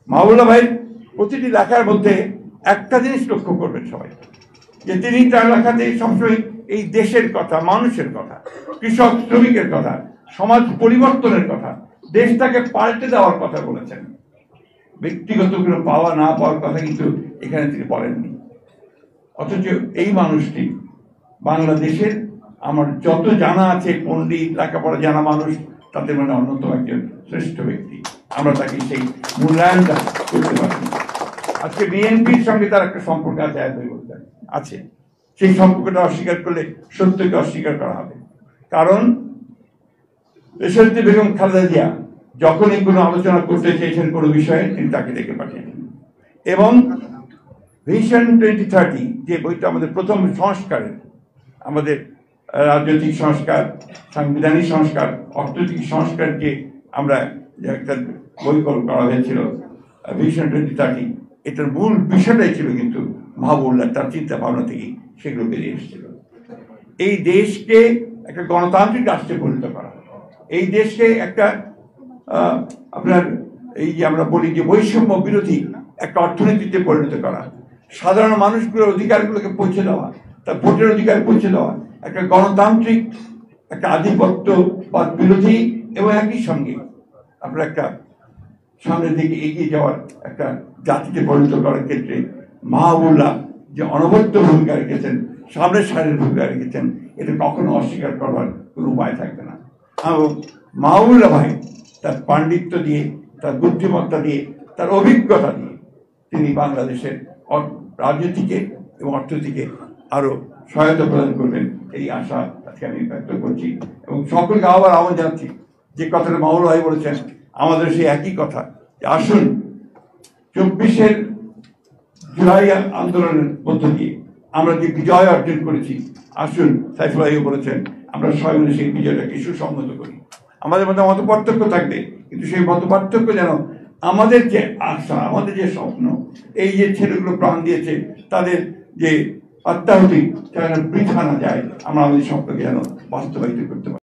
মাহবুবুল্লাহ ভাই প্রতিটি লেখার মধ্যে একটা জিনিস লক্ষ্য করবেন সবাই, যে তিনি তার লেখাতে সবসময় এই দেশের কথা, মানুষের কথা, কৃষক শ্রমিকের কথা, সমাজ পরিবর্তনের কথা, দেশটাকে পাল্টে দেওয়ার কথা বলেছেন। ব্যক্তিগত কোনো পাওয়া না পাওয়ার কথা কিন্তু এখানে তিনি বলেননি। অথচ এই মানুষটি বাংলাদেশের আমার যত জানা আছে পণ্ডিত, লেখাপড়া জানা মানুষ, তাদের মানে অন্যতম একজন শ্রেষ্ঠ ব্যক্তি। আমরা তাকে সেই মূল্যায়নটা করতে পারি। আজকে বিএনপির সঙ্গে তার একটা সম্পর্ক আছে, আছে, সেই সম্পর্কটা অস্বীকার করলে সত্যকে অস্বীকার করা হবে। কারণ দেশনেত্রী বেগম খালেদা জিয়া যখনই কোনো আলোচনা করতে চেয়েছেন কোনো বিষয়ে, তিনি তাকে ডেকে পাঠিয়েছেন। এবং ভিশন 2030 যে বইটা আমাদের প্রথম সংস্কারের, আমাদের রাজনৈতিক সংস্কার, সাংবিধানিক সংস্কার, অর্থনৈতিক সংস্কার, যে আমরা একটা বই করা হয়েছিল ভিশন 2030, এটার মূল বিষয়টাই ছিল কিন্তু মাহবুবুল্লাহ তার চিন্তা ভাবনা থেকেই সেগুলো বেরিয়ে এসেছিল। এই দেশকে একটা গণতান্ত্রিক রাষ্ট্রে পরিণত করা, এই দেশকে একটা আপনার এই যে আমরা বলি যে বৈষম্য বিরোধী একটা অর্থনীতিতে পরিণত করা, সাধারণ মানুষগুলোর অধিকারগুলোকে পৌঁছে দেওয়া, তার ভোটের অধিকার পৌঁছে দেওয়া, একটা গণতান্ত্রিক একটা আধিপত্য বা বিরোধী, এবং একই সঙ্গে আপনার একটা সামনের দিকে এগিয়ে যাওয়ার একটা জাতিতে পরিণত করার ক্ষেত্রে মাহবুবুল্লাহ যে অনবদ্য ভূমিকা রেখেছেন, সামনের সারির ভূমিকা রেখেছেন, এটা কখনো অস্বীকার করবার কোনো উপায় থাকবে না। এবং মাহবুবুল্লাহ ভাই তার পাণ্ডিত্য দিয়ে, তার বুদ্ধিমত্তা দিয়ে, তার অভিজ্ঞতা দিয়ে তিনি বাংলাদেশের রাজনীতিকে এবং অর্থনীতিকে আরো সহায়তা প্রদান করবেন, এই আশা আজকে আমি ব্যক্ত করছি। এবং সকলকে আবার আহ্বান জানাচ্ছি, যে কথাটা মাহবুবুল্লাহ ভাই বলেছেন, আমাদের সেই একই কথা, যে আসুন 24 জুলাই আন্দোলনের মধ্য দিয়ে আমরা যে বিজয় অর্জন করেছি, আসুন সাইফুল ভাইও বলেছেন, আমরা সবাই মিলে সেই বিজয়টাকে সুসংহত করি। আমাদের মধ্যে মত পার্থক্য থাকবে, কিন্তু সেই মত পার্থক্য যেন আমাদের যে আশা, আমাদের যে স্বপ্ন, এই যে ছেলেগুলো প্রাণ দিয়েছে, তাদের যে আত্মাহুতি যেন বৃথা না যায়, আমরা আমাদের স্বপ্নকে যেন বাস্তবায়িত করতে পারি।